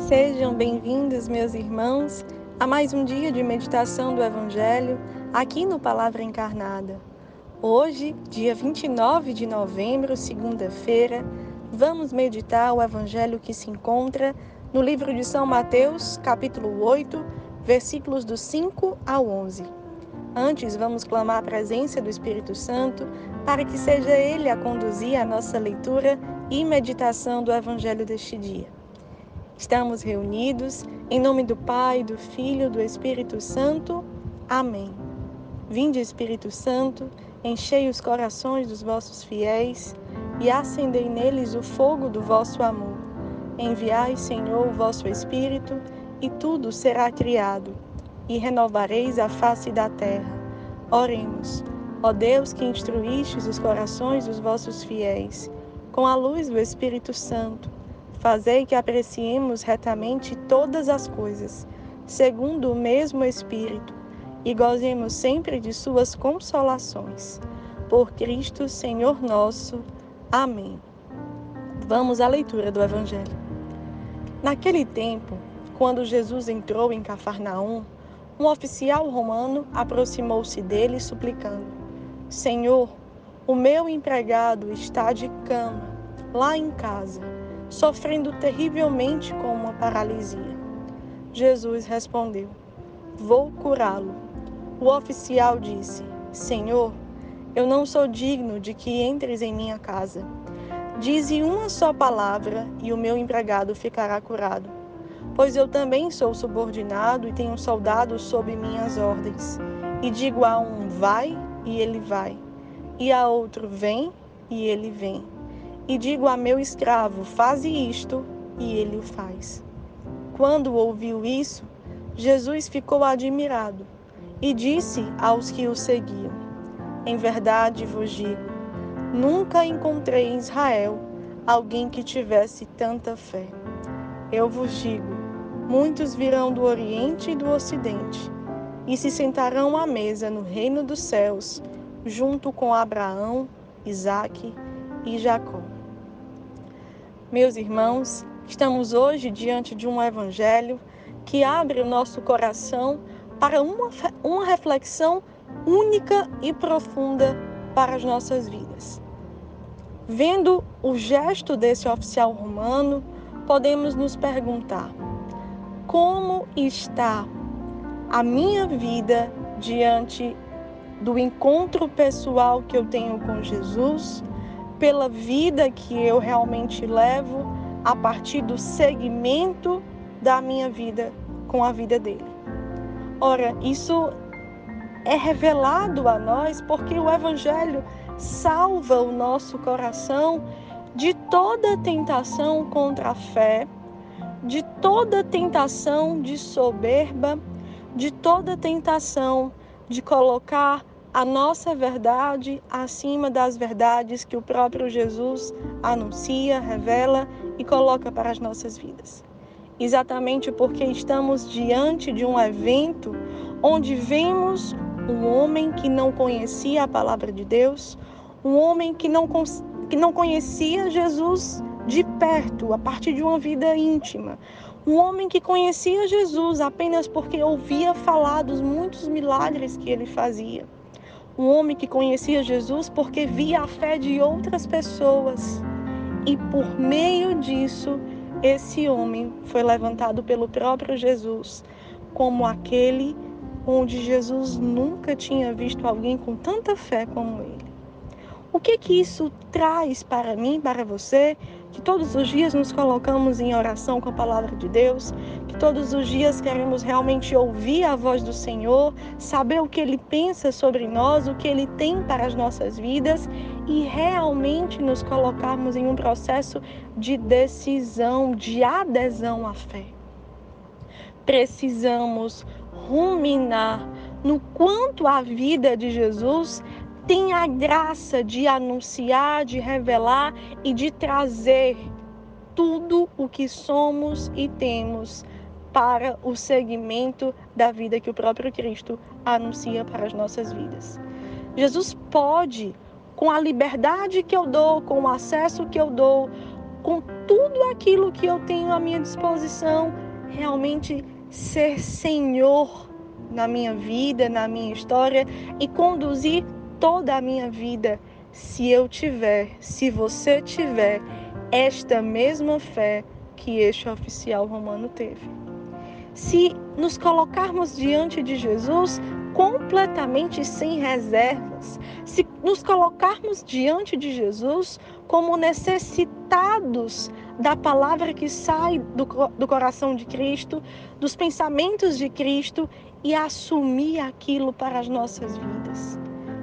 Sejam bem-vindos, meus irmãos, a mais um dia de meditação do Evangelho aqui no Palavra Encarnada. Hoje, dia 29 de novembro, segunda-feira, vamos meditar o Evangelho que se encontra no livro de São Mateus, capítulo 8, versículos do 5 ao 11. Antes, vamos clamar a presença do Espírito Santo para que seja Ele a conduzir a nossa leitura e meditação do Evangelho deste dia. Estamos reunidos em nome do Pai, do Filho e do Espírito Santo. Amém. Vinde, Espírito Santo, enchei os corações dos vossos fiéis e acendei neles o fogo do vosso amor. Enviai, Senhor, o vosso Espírito, e tudo será criado, e renovareis a face da terra. Oremos. Ó Deus, que instruístes os corações dos vossos fiéis, com a luz do Espírito Santo, fazei que apreciemos retamente todas as coisas, segundo o mesmo Espírito, e gozemos sempre de suas consolações. Por Cristo, Senhor nosso. Amém. Vamos à leitura do Evangelho. Naquele tempo, quando Jesus entrou em Cafarnaum, um oficial romano aproximou-se dele suplicando: Senhor, o meu empregado está de cama, lá em casa, sofrendo terrivelmente com uma paralisia. Jesus respondeu: Vou curá-lo. O oficial disse: Senhor, eu não sou digno de que entres em minha casa. Dize uma só palavra e o meu empregado ficará curado. Pois eu também sou subordinado e tenho soldados sob minhas ordens. E digo a um: vai, e ele vai. E a outro: vem, e ele vem. E digo a meu escravo: faze isto, e ele o faz. Quando ouviu isso, Jesus ficou admirado e disse aos que o seguiam: Em verdade vos digo, nunca encontrei em Israel alguém que tivesse tanta fé. Eu vos digo, muitos virão do Oriente e do Ocidente e se sentarão à mesa no reino dos céus, junto com Abraão, Isaque e Jacó. Meus irmãos, estamos hoje diante de um evangelho que abre o nosso coração para uma reflexão única e profunda para as nossas vidas. Vendo o gesto desse oficial romano, podemos nos perguntar: como está a minha vida diante do encontro pessoal que eu tenho com Jesus, pela vida que eu realmente levo a partir do segmento da minha vida com a vida dele? Ora, isso é revelado a nós porque o Evangelho salva o nosso coração de toda tentação contra a fé, de toda tentação de soberba, de toda tentação de colocar a nossa verdade acima das verdades que o próprio Jesus anuncia, revela e coloca para as nossas vidas. Exatamente porque estamos diante de um evento onde vemos um homem que não conhecia a palavra de Deus, um homem que não conhecia Jesus de perto, a partir de uma vida íntima. Um homem que conhecia Jesus apenas porque ouvia falar dos muitos milagres que ele fazia. Um homem que conhecia Jesus porque via a fé de outras pessoas. E por meio disso, esse homem foi levantado pelo próprio Jesus como aquele onde Jesus nunca tinha visto alguém com tanta fé como ele. O que isso traz para mim, para você, que todos os dias nos colocamos em oração com a palavra de Deus, que todos os dias queremos realmente ouvir a voz do Senhor, saber o que Ele pensa sobre nós, o que Ele tem para as nossas vidas e realmente nos colocarmos em um processo de decisão, de adesão à fé. Precisamos ruminar no quanto a vida de Jesus tem a graça de anunciar, de revelar e de trazer tudo o que somos e temos para o segmento da vida que o próprio Cristo anuncia para as nossas vidas. Jesus pode com a liberdade que eu dou, com o acesso que eu dou, com tudo aquilo que eu tenho à minha disposição, realmente ser Senhor na minha vida, na minha história e conduzir toda a minha vida. Se você tiver esta mesma fé que este oficial romano teve. Se nos colocarmos diante de Jesus completamente sem reservas, se nos colocarmos diante de Jesus como necessitados da palavra que sai do coração de Cristo, dos pensamentos de Cristo e assumir aquilo para as nossas vidas.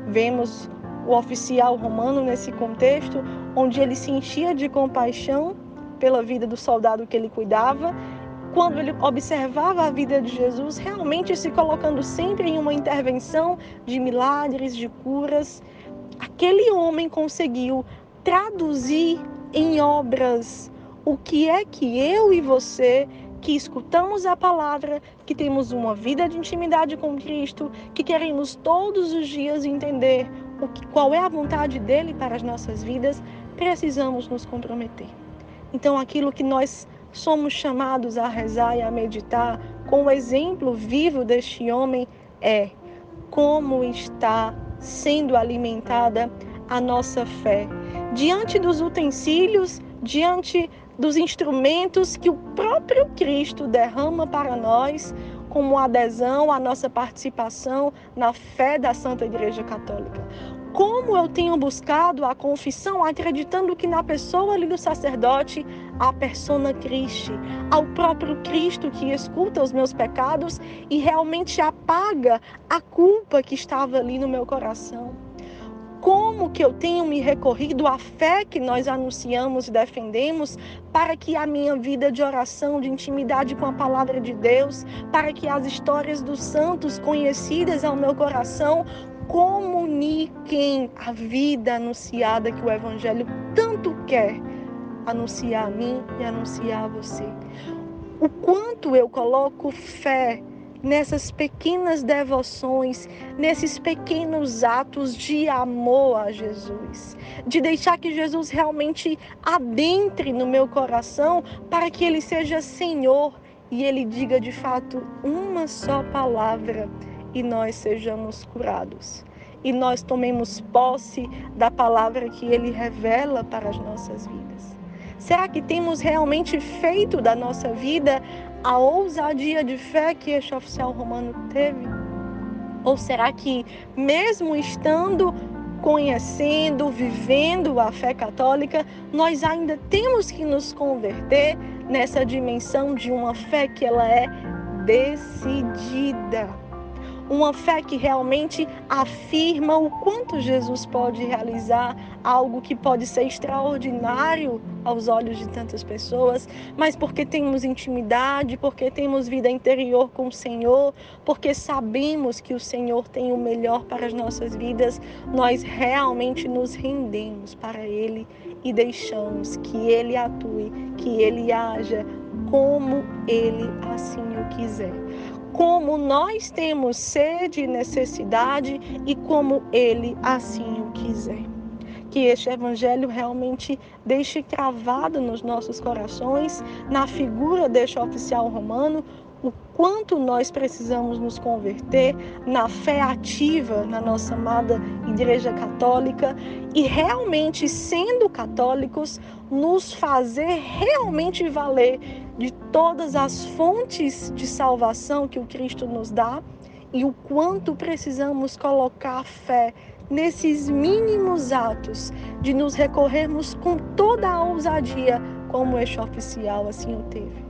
Vemos o oficial romano nesse contexto, onde ele se enchia de compaixão pela vida do soldado que ele cuidava, quando ele observava a vida de Jesus, realmente se colocando sempre em uma intervenção de milagres, de curas, aquele homem conseguiu traduzir em obras o que é que eu e você, que escutamos a palavra, que temos uma vida de intimidade com Cristo, que queremos todos os dias entender qual é a vontade dele para as nossas vidas, precisamos nos comprometer. Então, aquilo que nós somos chamados a rezar e a meditar com o exemplo vivo deste homem é como está sendo alimentada a nossa fé diante dos utensílios, diante dos instrumentos que o próprio Cristo derrama para nós como adesão à nossa participação na fé da Santa Igreja Católica. Como eu tenho buscado a confissão, acreditando que na pessoa ali do sacerdote, a persona Christi, ao próprio Cristo que escuta os meus pecados e realmente apaga a culpa que estava ali no meu coração. Como que eu tenho me recorrido à fé que nós anunciamos e defendemos para que a minha vida de oração, de intimidade com a palavra de Deus, para que as histórias dos santos conhecidas ao meu coração comuniquem a vida anunciada que o Evangelho tanto quer anunciar a mim e anunciar a você. O quanto eu coloco fé nessas pequenas devoções, nesses pequenos atos de amor a Jesus, de deixar que Jesus realmente adentre no meu coração para que Ele seja Senhor e Ele diga de fato uma só palavra e nós sejamos curados. E nós tomemos posse da palavra que Ele revela para as nossas vidas. Será que temos realmente feito da nossa vida a ousadia de fé que este oficial romano teve? Ou será que, mesmo estando conhecendo, vivendo a fé católica, nós ainda temos que nos converter nessa dimensão de uma fé que ela é decidida? Uma fé que realmente afirma o quanto Jesus pode realizar algo que pode ser extraordinário aos olhos de tantas pessoas, mas porque temos intimidade, porque temos vida interior com o Senhor, porque sabemos que o Senhor tem o melhor para as nossas vidas, nós realmente nos rendemos para Ele e deixamos que Ele atue, que Ele haja como Ele assim o quiser. Como nós temos sede e necessidade e como Ele assim o quiser. Que este Evangelho realmente deixe cravado nos nossos corações, na figura deste oficial romano, o quanto nós precisamos nos converter na fé ativa na nossa amada Igreja Católica e realmente, sendo católicos, nos fazer realmente valer de todas as fontes de salvação que o Cristo nos dá e o quanto precisamos colocar fé nesses mínimos atos de nos recorrermos com toda a ousadia como este oficial assim o teve.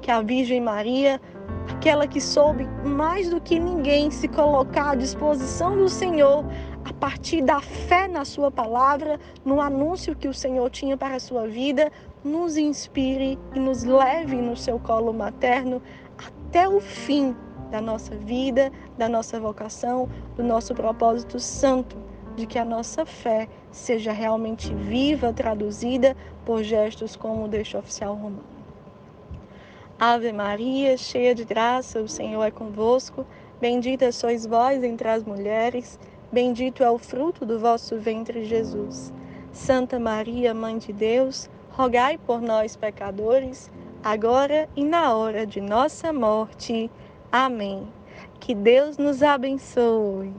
Que a Virgem Maria, aquela que soube mais do que ninguém se colocar à disposição do Senhor a partir da fé na sua palavra, no anúncio que o Senhor tinha para a sua vida, nos inspire e nos leve no seu colo materno até o fim da nossa vida, da nossa vocação, do nosso propósito santo, de que a nossa fé seja realmente viva, traduzida por gestos como o deste oficial romano. Ave Maria, cheia de graça, o Senhor é convosco. Bendita sois vós entre as mulheres, Bendito é o fruto do vosso ventre, Jesus. Santa Maria, Mãe de Deus, rogai por nós, pecadores, agora e na hora de nossa morte. Amém. Que Deus nos abençoe.